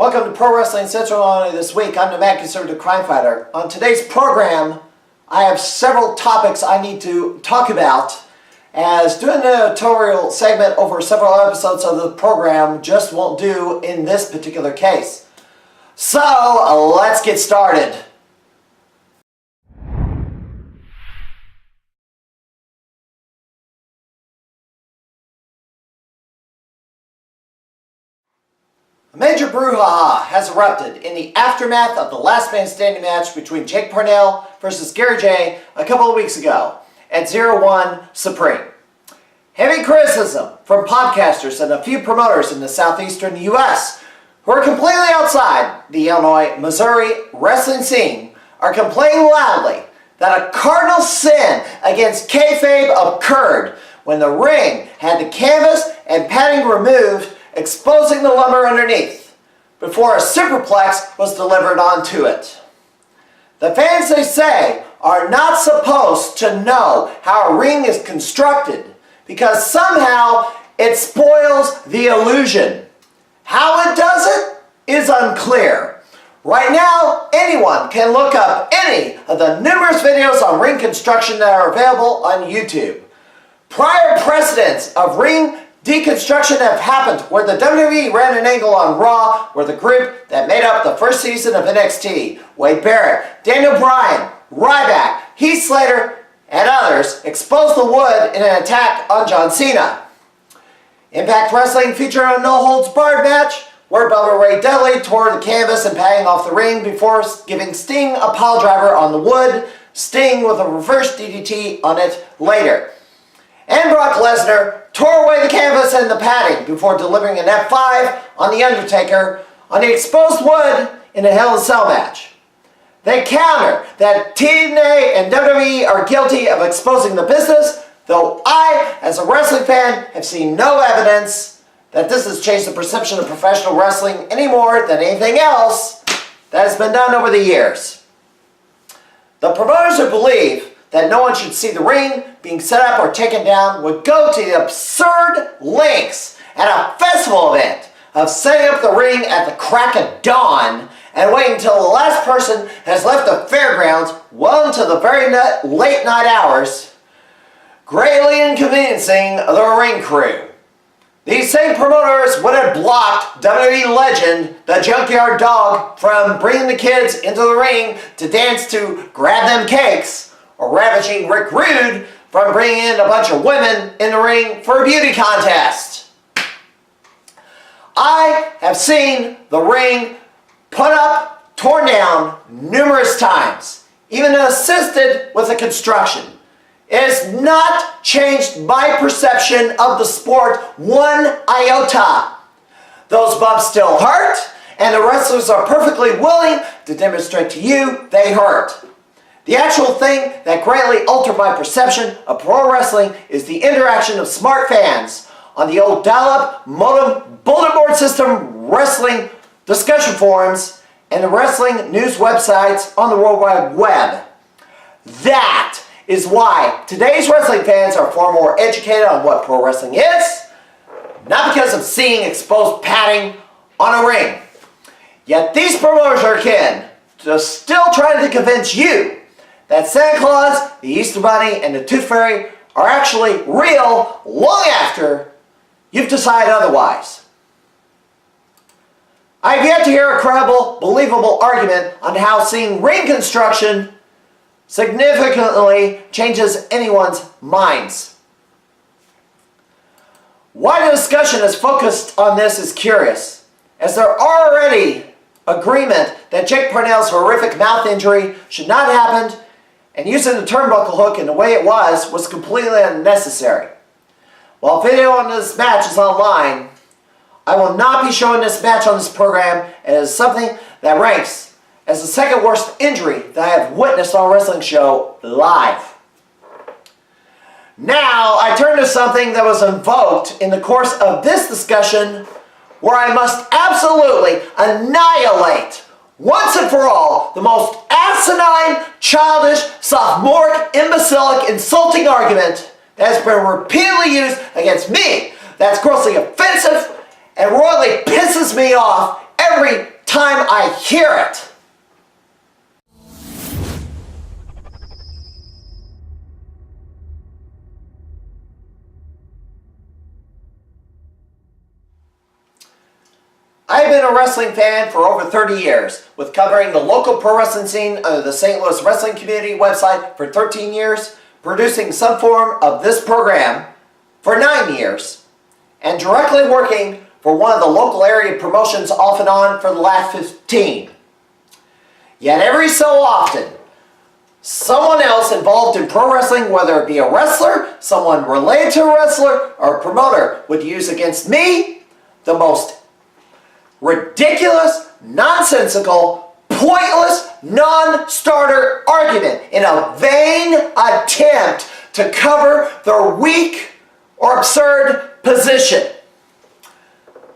Welcome to Pro Wrestling Central Only this week. I'm the Mad Conservative Crime Fighter. On today's program, I have several topics I need to talk about, as doing a tutorial segment over several episodes of the program just won't do in this particular case. So, let's get started. A major brouhaha has erupted in the aftermath of the last man standing match between Jake Parnell versus Gary Jay a couple of weeks ago at 0-1 Supreme. Heavy criticism from podcasters and a few promoters in the southeastern U.S. who are completely outside the Illinois-Missouri wrestling scene are complaining loudly that a cardinal sin against kayfabe occurred when the ring had the canvas and padding removed, exposing the lumber underneath, before a superplex was delivered onto it. The fans, they say, are not supposed to know how a ring is constructed because somehow it spoils the illusion. How it does it is unclear. Right now, anyone can look up any of the numerous videos on ring construction that are available on YouTube. Prior precedents of ring deconstruction have happened where the WWE ran an angle on Raw where the group that made up the first season of NXT, Wade Barrett, Daniel Bryan, Ryback, Heath Slater, and others, exposed the wood in an attack on John Cena. Impact Wrestling featured a no-holds-barred match where Bubba Ray Dudley tore the canvas and padding off the ring before giving Sting a pile driver on the wood, Sting with a reverse DDT on it later. And Brock Lesnar tore away the canvas and the padding before delivering an F5 on The Undertaker on the exposed wood in a Hell in a Cell match. They counter that TNA and WWE are guilty of exposing the business, though I, as a wrestling fan, have seen no evidence that this has changed the perception of professional wrestling any more than anything else that has been done over the years. The promoters who believe that no one should see the ring being set up or taken down would go to the absurd lengths at a festival event of setting up the ring at the crack of dawn and waiting until the last person has left the fairgrounds well into the very late night hours, greatly inconveniencing the ring crew. These same promoters would have blocked WWE legend, the Junkyard Dog, from bringing the kids into the ring to dance to Grab Them Cakes, or ravaging Rick Rude from bringing in a bunch of women in the ring for a beauty contest. I have seen the ring put up, torn down numerous times, even assisted with the construction. It has not changed my perception of the sport one iota. Those bumps still hurt, and the wrestlers are perfectly willing to demonstrate to you they hurt. The actual thing that greatly altered my perception of pro wrestling is the interaction of smart fans on the old dial-up modem bulletin board system wrestling discussion forums and the wrestling news websites on the World Wide Web. That is why today's wrestling fans are far more educated on what pro wrestling is, not because of seeing exposed padding on a ring. Yet these promoters are akin to still trying to convince you that Santa Claus, the Easter Bunny, and the Tooth Fairy are actually real long after you've decided otherwise. I have yet to hear a credible, believable argument on how seeing ring construction significantly changes anyone's minds. Why the discussion is focused on this is curious, as there are already agreement that Jake Parnell's horrific mouth injury should not have happened, and using the turnbuckle hook in the way it was completely unnecessary. While video on this match is online, I will not be showing this match on this program as something that ranks as the second worst injury that I have witnessed on a wrestling show live. Now, I turn to something that was invoked in the course of this discussion where I must absolutely annihilate once and for all the most asinine, childish, sophomoric, imbecilic, insulting argument that has been repeatedly used against me that's grossly offensive and royally pisses me off every time I hear it. I've been a wrestling fan for over 30 years, with covering the local pro wrestling scene under the St. Louis Wrestling Community website for 13 years, producing some form of this program for 9 years, and directly working for one of the local area promotions off and on for the last 15. Yet every so often, someone else involved in pro wrestling, whether it be a wrestler, someone related to a wrestler, or a promoter, would use against me the most ridiculous, nonsensical, pointless, non-starter argument in a vain attempt to cover their weak or absurd position.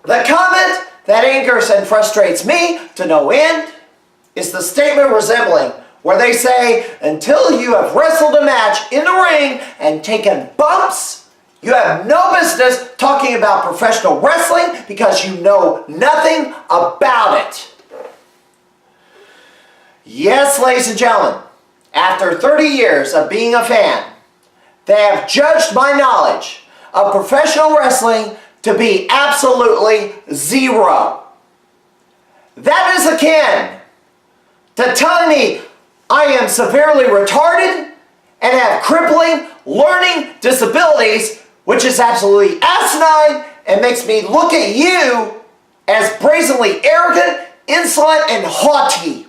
The comment that angers and frustrates me to no end is the statement resembling where they say, until you have wrestled a match in the ring and taken bumps, you have no business talking about professional wrestling because you know nothing about it. Yes, ladies and gentlemen, after 30 years of being a fan, they have judged my knowledge of professional wrestling to be absolutely zero. That is akin to telling me I am severely retarded and have crippling learning disabilities, which is absolutely asinine and makes me look at you as brazenly arrogant, insolent, and haughty.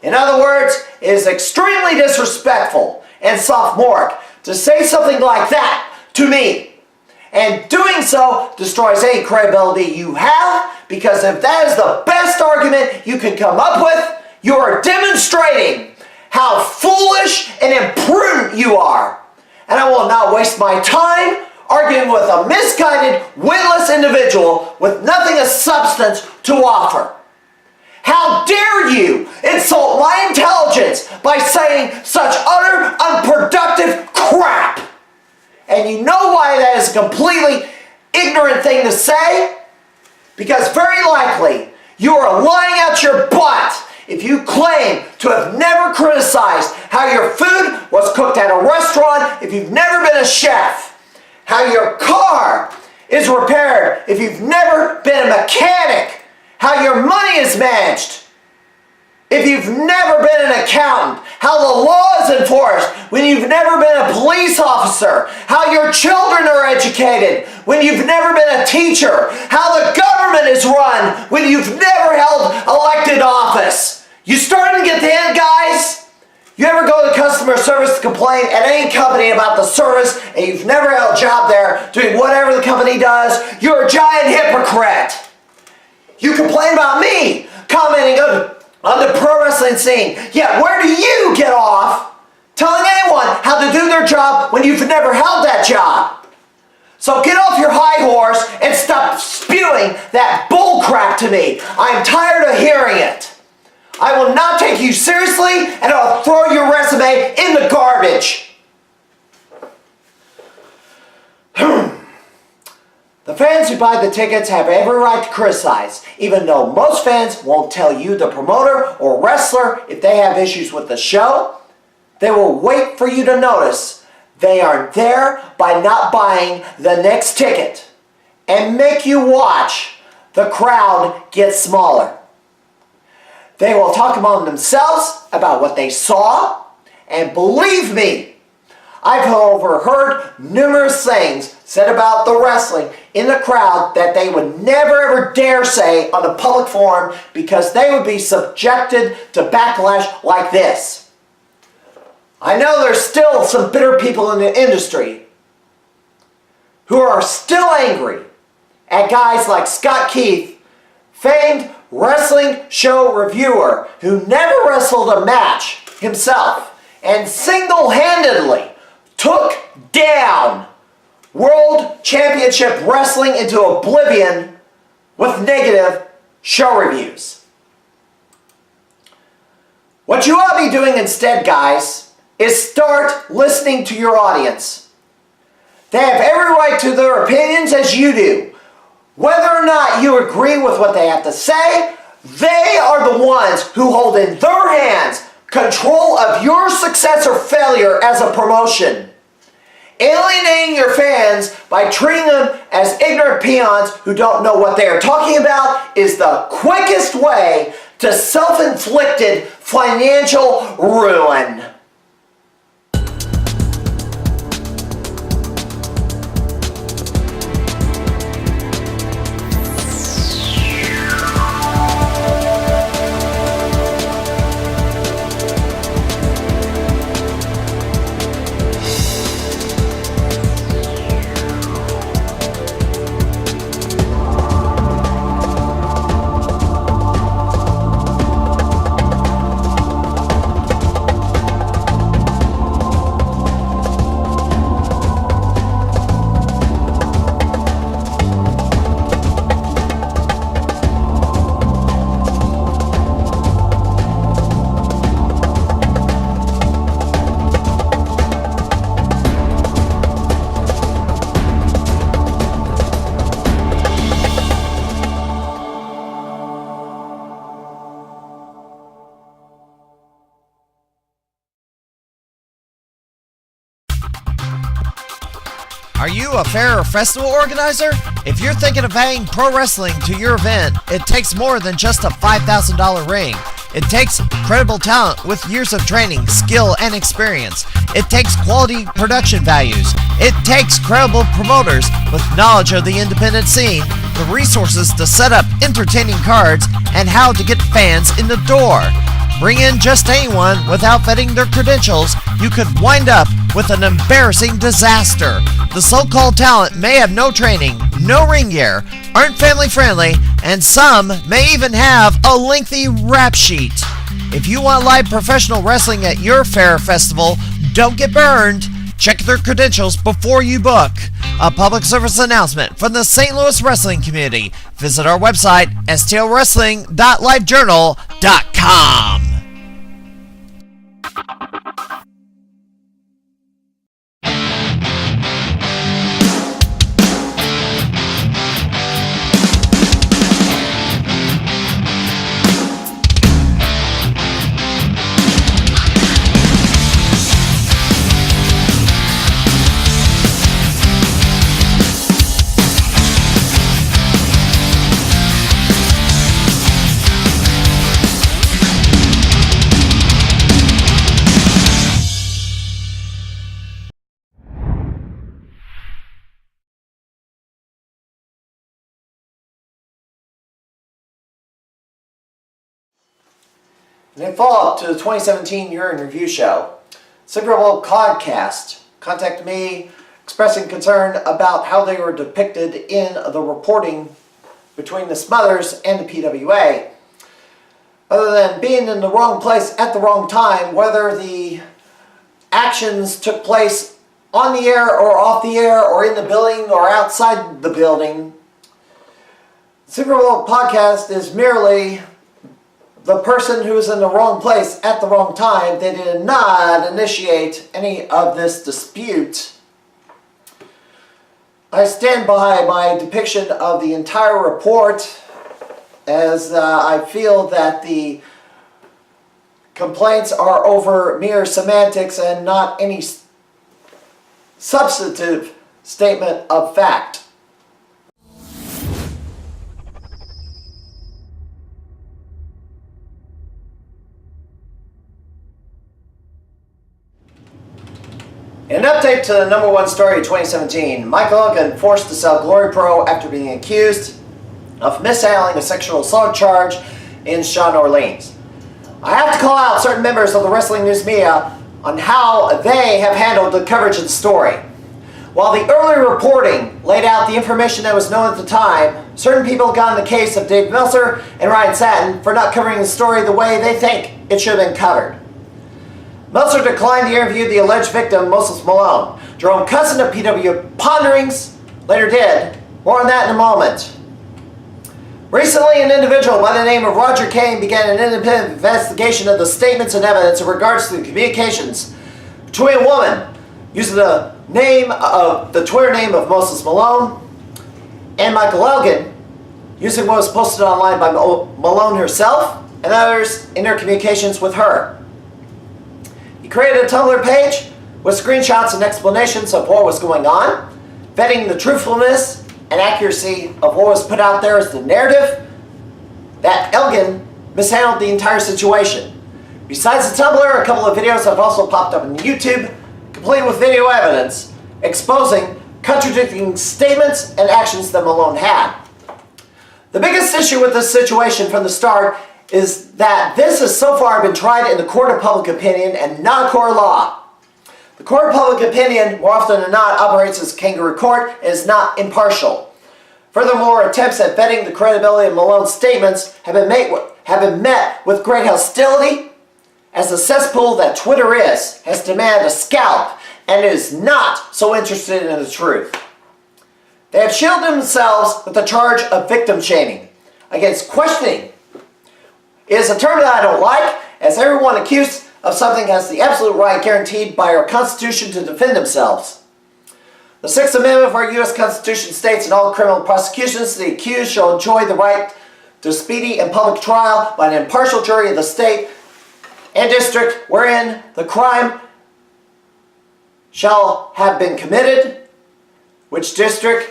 In other words, it is extremely disrespectful and sophomoric to say something like that to me. And doing so destroys any credibility you have, because if that is the best argument you can come up with, you are demonstrating how foolish and imprudent you are. And I will not waste my time arguing with a misguided, witless individual with nothing of substance to offer. How dare you insult my intelligence by saying such utter, unproductive crap? And you know why that is a completely ignorant thing to say? Because very likely you are lying out your butt if you claim to have never criticized how your food was cooked at a restaurant if you've never been a chef, how your car is repaired if you've never been a mechanic, how your money is managed if you've never been an accountant, how the law is enforced when you've never been a police officer, how your children are educated when you've never been a teacher, how the government is run when you've never held elected office. You starting to get the hint, guys? You ever go to customer service to complain at any company about the service and you've never held a job there doing whatever the company does? You're a giant hypocrite. You complain about me commenting on the pro wrestling scene. Yet where do you get off telling anyone how to do their job when you've never held that job? So get off your high horse and stop spewing that bull crap to me. I'm tired of hearing it. I will not take you seriously, and I'll throw your resume in the garbage. The fans who buy the tickets have every right to criticize, even though most fans won't tell you, the promoter or wrestler, if they have issues with the show. They will wait for you to notice they are there by not buying the next ticket and make you watch the crowd get smaller. They will talk among themselves about what they saw, and believe me, I've overheard numerous things said about the wrestling in the crowd that they would never ever dare say on a public forum because they would be subjected to backlash like this. I know there's still some bitter people in the industry who are still angry at guys like Scott Keith, famed wrestling show reviewer who never wrestled a match himself and single-handedly took down World Championship Wrestling into oblivion with negative show reviews. What you ought to be doing instead, guys, is start listening to your audience. They have every right to their opinions as you do. Whether or not you agree with what they have to say, they are the ones who hold in their hands control of your success or failure as a promotion. Alienating your fans by treating them as ignorant peons who don't know what they are talking about is the quickest way to self-inflicted financial ruin. Are you a fair or festival organizer? If you're thinking of adding pro wrestling to your event, it takes more than just a $5,000 ring. It takes credible talent with years of training, skill, and experience. It takes quality production values. It takes credible promoters with knowledge of the independent scene, the resources to set up entertaining cards, and how to get fans in the door. Bring in just anyone without vetting their credentials, you could wind up with an embarrassing disaster. The so-called talent may have no training, no ring gear, aren't family friendly, and some may even have a lengthy rap sheet. If you want live professional wrestling at your fair festival, don't get burned. Check their credentials before you book. A public service announcement from the St. Louis wrestling community. Visit our website, stlwrestling.livejournal.com. In follow-up to the 2017 Year in Review show, Super Bowl Podcast contacted me expressing concern about how they were depicted in the reporting between the Smothers and the PWA. Other than being in the wrong place at the wrong time, whether the actions took place on the air or off the air or in the building or outside the building, Super Bowl Podcast is merely the person who is in the wrong place at the wrong time. They did not initiate any of this dispute. I stand by my depiction of the entire report, as I feel that the complaints are over mere semantics and not any substantive statement of fact. In an update to the #1 story of 2017, Michael Elgin forced to sell Glory Pro after being accused of mishandling a sexual assault charge in Shawn, Orleans. I have to call out certain members of the wrestling news media on how they have handled the coverage of the story. While the early reporting laid out the information that was known at the time, certain people got in the case of Dave Meltzer and Ryan Satin for not covering the story the way they think it should have been covered. Meltzer declined to interview the alleged victim, Moses Malone. Jerome Cousin of PW Ponderings later did. More on that in a moment. Recently, an individual by the name of Roger Kane began an independent investigation of the statements and evidence in regards to the communications between a woman using the Twitter name of Moses Malone and Michael Elgin, using what was posted online by Malone herself and others in their communications with her. He created a Tumblr page with screenshots and explanations of what was going on, vetting the truthfulness and accuracy of what was put out there as the narrative that Elgin mishandled the entire situation. Besides the Tumblr, a couple of videos have also popped up on YouTube, complete with video evidence, exposing contradicting statements and actions that Malone had. The biggest issue with this situation from the start is that this has so far been tried in the court of public opinion and not a court of law. The court of public opinion, more often than not, operates as a kangaroo court and is not impartial. Furthermore, attempts at vetting the credibility of Malone's statements have been met with great hostility, as the cesspool that Twitter is has demanded a scalp and is not so interested in the truth. They have shielded themselves with the charge of victim shaming. Against questioning is a term that I don't like, as everyone accused of something has the absolute right guaranteed by our Constitution to defend themselves. The Sixth Amendment of our U.S. Constitution states in all criminal prosecutions the accused shall enjoy the right to speedy and public trial by an impartial jury of the state and district wherein the crime shall have been committed, which district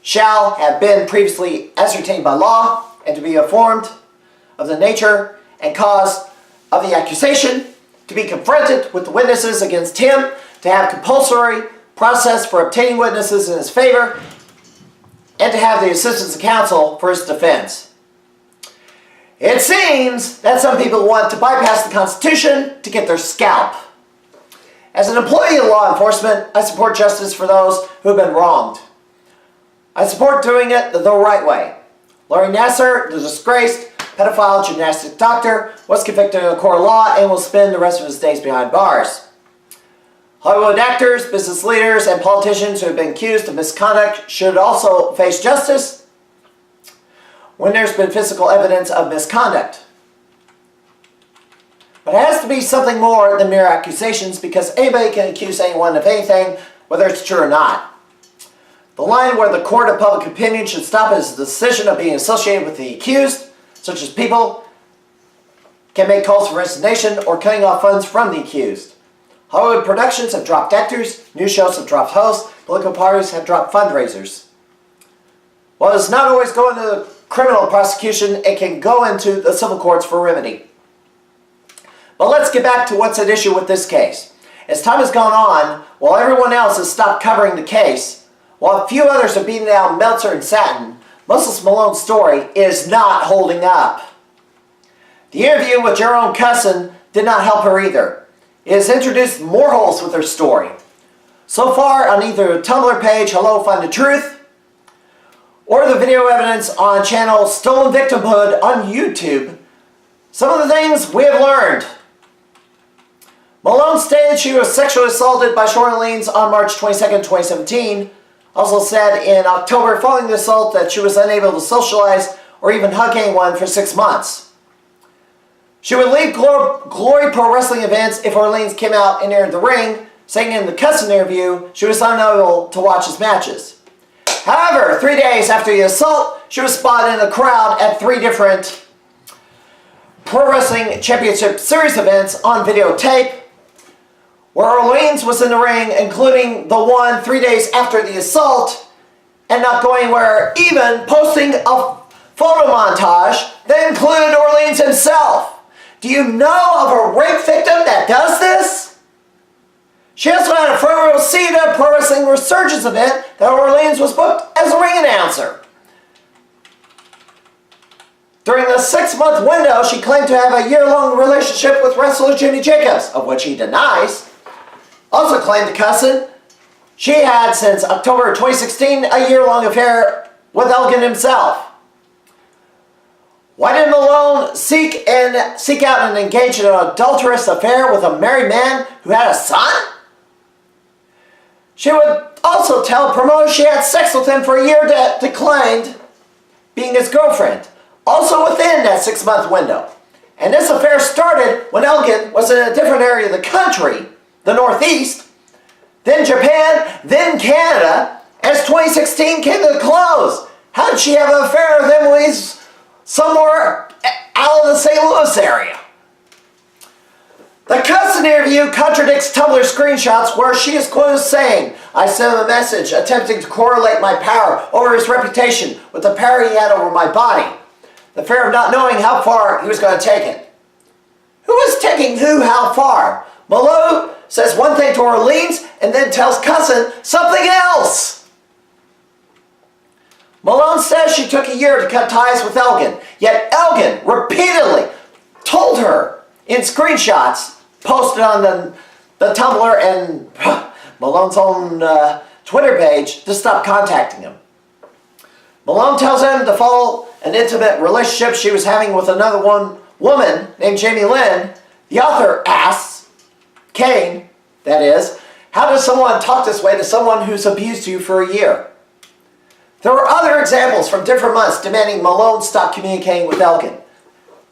shall have been previously ascertained by law, and to be informed of the nature and cause of the accusation, to be confronted with the witnesses against him, to have compulsory process for obtaining witnesses in his favor, and to have the assistance of counsel for his defense. It seems that some people want to bypass the Constitution to get their scalp. As an employee of law enforcement, I support justice for those who have been wronged. I support doing it the right way. Larry Nassar, the disgraced pedophile gymnastic doctor, was convicted in a court of law and will spend the rest of his days behind bars. Hollywood actors, business leaders, and politicians who have been accused of misconduct should also face justice when there's been physical evidence of misconduct. But it has to be something more than mere accusations, because anybody can accuse anyone of anything, whether it's true or not. The line where the court of public opinion should stop is the decision of being associated with the accused, such as people can make calls for resignation or cutting off funds from the accused. Hollywood productions have dropped actors, news shows have dropped hosts, political parties have dropped fundraisers. While it does not always go into the criminal prosecution, it can go into the civil courts for remedy. But let's get back to what's at issue with this case. As time has gone on, while everyone else has stopped covering the case, while a few others are beating down Meltzer and Satin, Moses Malone's story is not holding up. The interview with Jerome Cusson did not help her either. It has introduced more holes with her story. So far, on either the Tumblr page, Hello Find the Truth, or the video evidence on channel Stolen Victimhood on YouTube, some of the things we have learned. Malone stated she was sexually assaulted by Shore Orleans on March 22, 2017. Also said in October following the assault that she was unable to socialize or even hug anyone for 6 months. She would leave Glory Pro Wrestling events if Orleans came out and entered the ring, saying in the Cusson interview she was unable to watch his matches. However, 3 days after the assault, she was spotted in a crowd at 3 different Pro Wrestling Championship Series events on videotape, where Orleans was in the ring, including the one 3 days after the assault, and not going anywhere, even posting a photo montage that included Orleans himself. Do you know of a rape victim that does this? She also had a front row seat at a Pro Wrestling Resurgence event that Orleans was booked as a ring announcer. During the 6-month window, she claimed to have a year-long relationship with wrestler Jimmy Jacobs, of which he denies. Also claimed to Cusson she had, since October 2016, a year-long affair with Elgin himself. Why did Malone seek out and engage in an adulterous affair with a married man who had a son? She would also tell promoters she had sex with him for a year that declined being his girlfriend, also within that 6-month window. And this affair started when Elgin was in a different area of the country, the Northeast, then Japan, then Canada, as 2016 came to the close. How did she have an affair with Emily's somewhere out of the St. Louis area? The cousin interview contradicts Tumblr screenshots where she is quoted as saying, "I sent him a message attempting to correlate my power over his reputation with the power he had over my body. The fear of not knowing how far he was going to take it." Who is taking who how far? Malone says one thing to Orleans and then tells cousin something else. Malone says she took a year to cut ties with Elgin, yet Elgin repeatedly told her in screenshots posted on the Tumblr and Malone's own Twitter page to stop contacting him. Malone tells him to follow an intimate relationship she was having with another woman named Jamie Lynn. The author asks, Kane, that is, how does someone talk this way to someone who's abused you for a year? There were other examples from different months demanding Malone stop communicating with Elgin.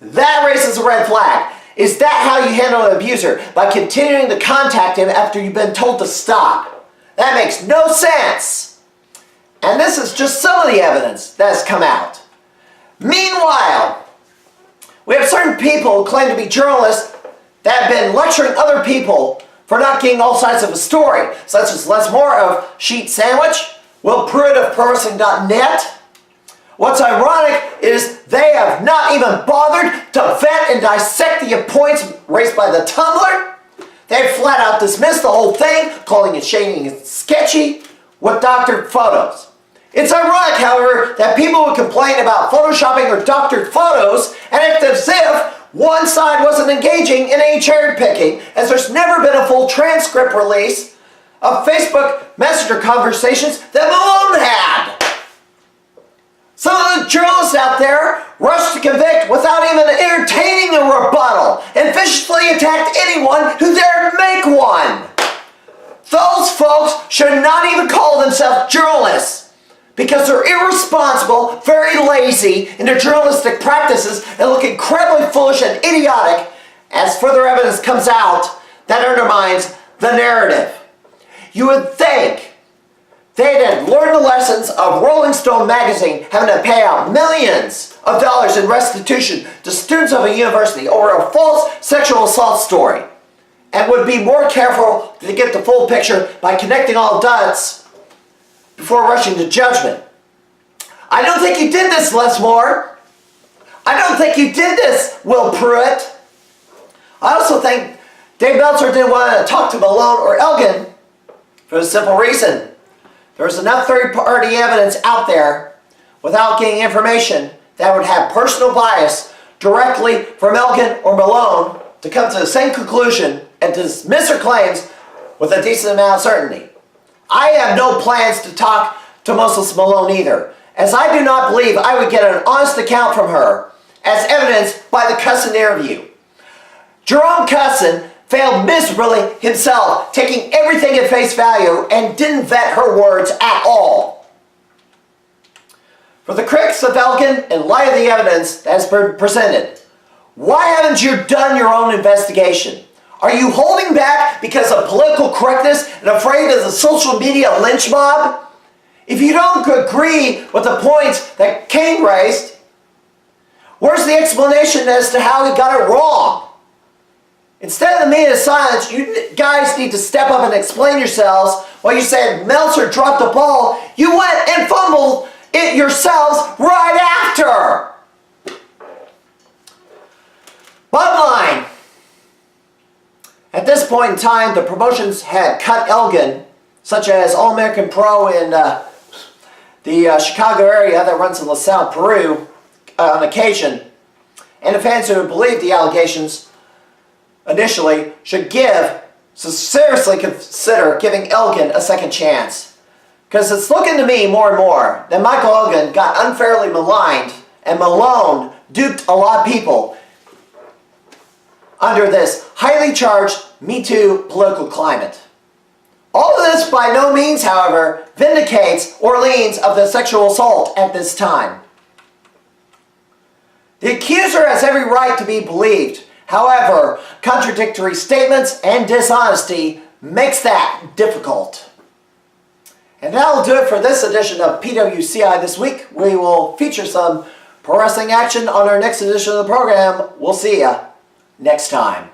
That raises a red flag. Is that how you handle an abuser? By continuing to contact him after you've been told to stop? That makes no sense. And this is just some of the evidence that has come out. Meanwhile, we have certain people who claim to be journalists that have been lecturing other people for not getting all sides of a story, such as Les Moore of Sheet Sandwich, Will Pruitt of ProWrestling.net. What's ironic is they have not even bothered to vet and dissect the points raised by the Tumblr. They flat out dismissed the whole thing, calling it shady and sketchy, with doctored photos. It's ironic, however, that people would complain about photoshopping or doctored photos and act as if one side wasn't engaging in any cherry picking, as there's never been a full transcript release of Facebook Messenger conversations that Malone had. Some of the journalists out there rushed to convict without even entertaining a rebuttal and viciously attacked anyone who dared make one. Those folks should not even call themselves journalists because they're irresponsible, very lazy in their journalistic practices and look incredibly foolish and idiotic as further evidence comes out that undermines the narrative. You would think they had learned the lessons of Rolling Stone magazine having to pay out millions of dollars in restitution to students of a university over a false sexual assault story, and would be more careful to get the full picture by connecting all dots before rushing to judgment. I don't think you did this, Les Moore. I don't think you did this, Will Pruitt. I also think Dave Meltzer didn't want to talk to Malone or Elgin for the simple reason there's enough third-party evidence out there without getting information that would have personal bias directly from Elgin or Malone to come to the same conclusion and dismiss her claims with a decent amount of certainty. I have no plans to talk to Moses Malone either, as I do not believe I would get an honest account from her, as evidenced by the Cusson interview. Jerome Cusson failed miserably himself, taking everything at face value and didn't vet her words at all. For the critics of Elgin, in light of the evidence that has been presented, why haven't you done your own investigation? Are you holding back because of political correctness and afraid of the social media lynch mob? If you don't agree with the points that Kane raised, where's the explanation as to how he got it wrong? Instead of the minute of silence, you guys need to step up and explain yourselves. While you said Meltzer dropped the ball, you went and fumbled it yourselves right after. Bottom line, at this point in time, the promotions had cut Elgin, such as All-American Pro in the Chicago area that runs in LaSalle, Peru, on occasion, and the fans who believed the allegations initially should seriously consider giving Elgin a second chance. Because it's looking to me more and more that Michael Elgin got unfairly maligned and Malone duped a lot of people under this highly charged Me Too political climate. All of this by no means, however, vindicates Orleans of the sexual assault at this time. The accuser has every right to be believed. However, contradictory statements and dishonesty makes that difficult. And that'll do it for this edition of PWCI this week. We will feature some pro wrestling action on our next edition of the program. We'll see ya next time.